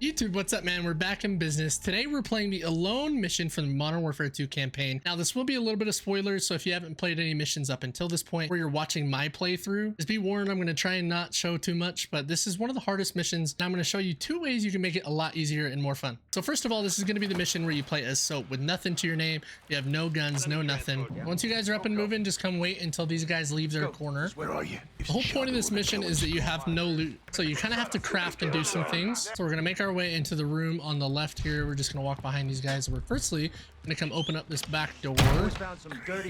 YouTube, what's up, man? We're back in business. Today we're playing the Alone mission from the Modern Warfare 2 campaign. Now this will be a little bit of spoilers, so if you haven't played any missions up until this point, where you're watching my playthrough, just be warned, I'm going to try and not show too much, but this is one of the hardest missions, and I'm going to show you 2 ways you can make it a lot easier and more fun. So first of all, this is going to be the mission where you play as Soap with nothing to your name. You have no guns, no nothing. Once you guys are up and moving, just come wait until these guys leave their corner. Where are you? The whole point of this mission is that you have no loot, so you kind of have to craft and do some things. So we're going to make our way into the room on the left here. We're just going to walk behind these guys. We're firstly going to come open up this back door,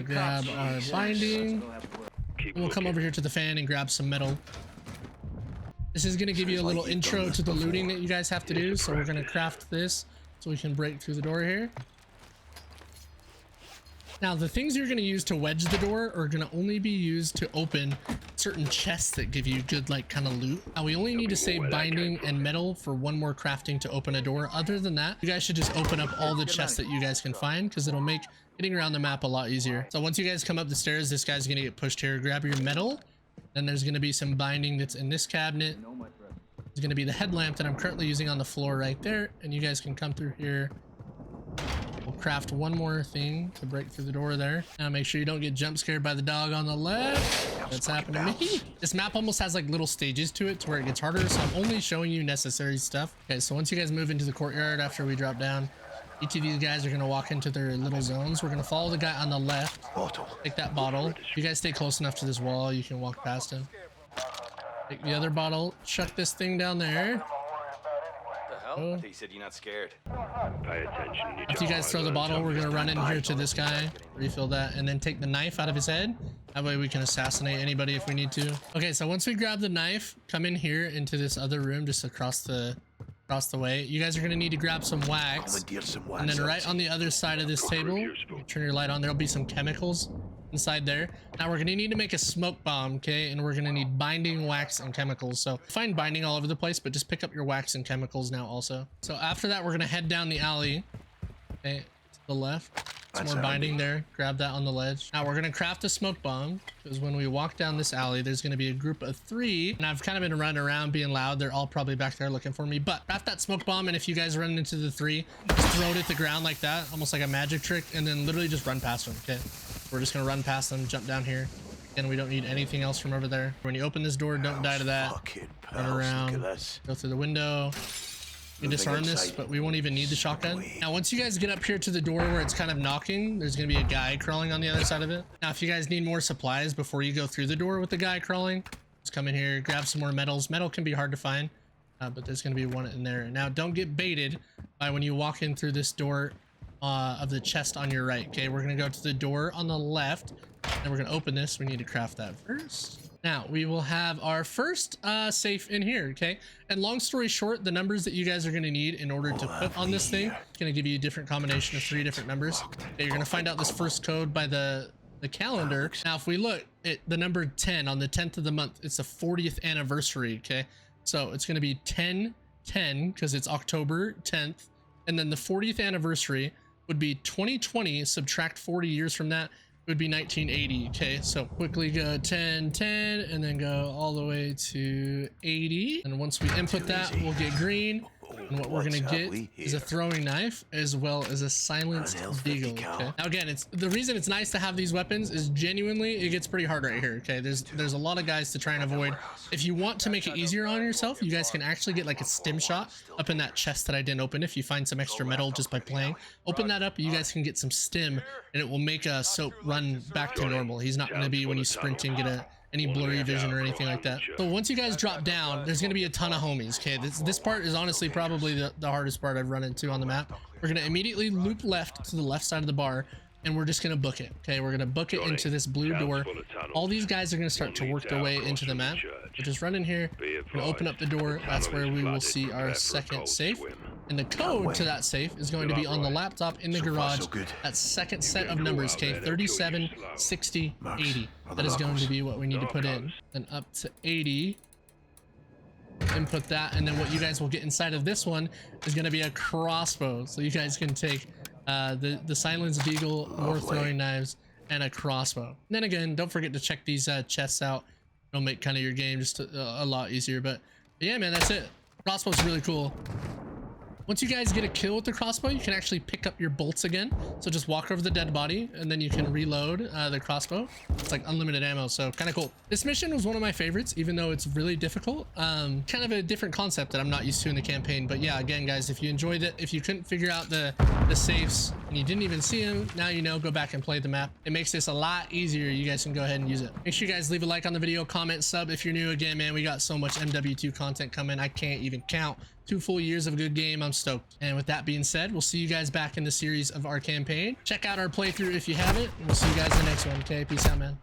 grab our binding, and we'll come over here to the fan and grab some metal. This is going to give you a little intro to the looting that you guys have to do, so we're going to craft this so we can break through the door here. Now the things you're going to use to wedge the door are going to only be used to open certain chests that give you good like kind of loot. Now we only need to save binding and metal for 1 more crafting to open a door. Other than that, you guys should just open up all the chests that you guys can find, because it'll make getting around the map a lot easier. So once you guys come up the stairs, this guy's going to get pushed here. Grab your metal. Then there's going to be some binding that's in this cabinet. There's going to be the headlamp that I'm currently using on the floor right there, and you guys can come through here. We'll craft 1 more thing to break through the door there. Now make sure you don't get jump scared by the dog on the left. That's happened to me. This map almost has like little stages to it to where it gets harder, so I'm only showing you necessary stuff. Okay, so once you guys move into the courtyard after we drop down, each of these guys are going to walk into their little zones. We're going to follow the guy on the left. Take that bottle. If you guys stay close enough to this wall, you can walk past him. Take the other bottle. Chuck this thing down there. I think you said you're not scared. Pay attention. After you guys throw the bottle, we're gonna run in here to this guy, refill that, and then take the knife out of his head. That way we can assassinate anybody if we need to. Okay, so once we grab the knife, come in here into this other room just across the way. You guys are gonna need to grab some wax, and then right on the other side of this table, turn your light on. There'll be some chemicals inside there. Now we're gonna need to make a smoke bomb, okay? And we're gonna need binding, wax, and chemicals. So find binding all over the place, but just pick up your wax and chemicals now also. So after that, we're gonna head down the alley, okay, to the left. Some more binding there. Grab that on the ledge. Now we're gonna craft a smoke bomb, because when we walk down this alley, there's gonna be a group of 3, and I've kind of been running around being loud. They're all probably back there looking for me, but craft that smoke bomb, and if you guys run into the 3, just throw it at the ground like that, almost like a magic trick, and then literally just run past them. Okay, we're just gonna run past them, jump down here, and we don't need anything else from over there. When you open this door, don't die to that. Run around, go through the window. You can disarm this, but we won't even need the shotgun. Now, once you guys get up here to the door where it's kind of knocking, there's going to be a guy crawling on the other side of it. Now, if you guys need more supplies before you go through the door with the guy crawling, just come in here, grab some more metals. Metal can be hard to find, but there's going to be 1 in there. Now, don't get baited by when you walk in through this door of the chest on your right. Okay, we're going to go to the door on the left, and we're going to open this. We need to craft that first. Now we will have our first safe in here, okay? And long story short, the numbers that you guys are going to need in order to put on this thing, it's going to give you a different combination of 3 different numbers. Okay, you're going to find out this first code by the calendar. Now if we look at the number 10 on the 10th of the month, it's the 40th anniversary, okay? So it's going to be 10/10 because it's October 10th, and then the 40th anniversary would be 2020. Subtract 40 years from that, would be 1980. Okay, so quickly go 10/10 and then go all the way to 80, and once we input that, we'll get green, and what we're gonna get is a throwing knife as well as a silenced deagle. Okay, now again, it's the reason it's nice to have these weapons is genuinely it gets pretty hard right here. Okay, there's a lot of guys to try and avoid. If you want to make it easier on yourself, you guys can actually get like a stim shot up in that chest that I didn't open. If you find some extra metal just by playing, open that up, you guys can get some stim, and it will make a Soap run back to normal. He's not going to be, when you sprint and get any blurry vision or anything like that. So once you guys drop down, there's going to be a ton of homies. Okay, this part is honestly probably the hardest part I've run into on the map. We're going to immediately loop left to the left side of the bar, and we're just going to book it. Okay, we're going to book it into this blue door. All these guys are going to start to work their way into the map. So just run in here, we're going to open up the door. That's where we will see our second safe. And the code to that safe is going to be on the laptop in the garage. That second set of numbers, okay, 37, 60, 80. That is going to be what we need to put in. Then up to 80. Input that, and then what you guys will get inside of this one is going to be a crossbow. So you guys can take the silenced deagle, more throwing knives, and a crossbow. And then again, don't forget to check these chests out. It'll make kind of your game just a lot easier. But yeah, man, that's it. Crossbow's really cool. Once you guys get a kill with the crossbow, you can actually pick up your bolts again. So just walk over the dead body and then you can reload the crossbow. It's like unlimited ammo, so kind of cool. This mission was one of my favorites, even though it's really difficult. Kind of a different concept that I'm not used to in the campaign. But yeah, again, guys, if you enjoyed it, if you couldn't figure out the safes and you didn't even see them, now you know, go back and play the map. It makes this a lot easier. You guys can go ahead and use it. Make sure you guys leave a like on the video, comment, sub if you're new. Again, man, we got so much MW2 content coming. I can't even count. 2 full years of a good game. I'm stoked. And with that being said, we'll see you guys back in the series of our campaign. Check out our playthrough if you haven't, and we'll see you guys in the next one. Okay, peace out, man.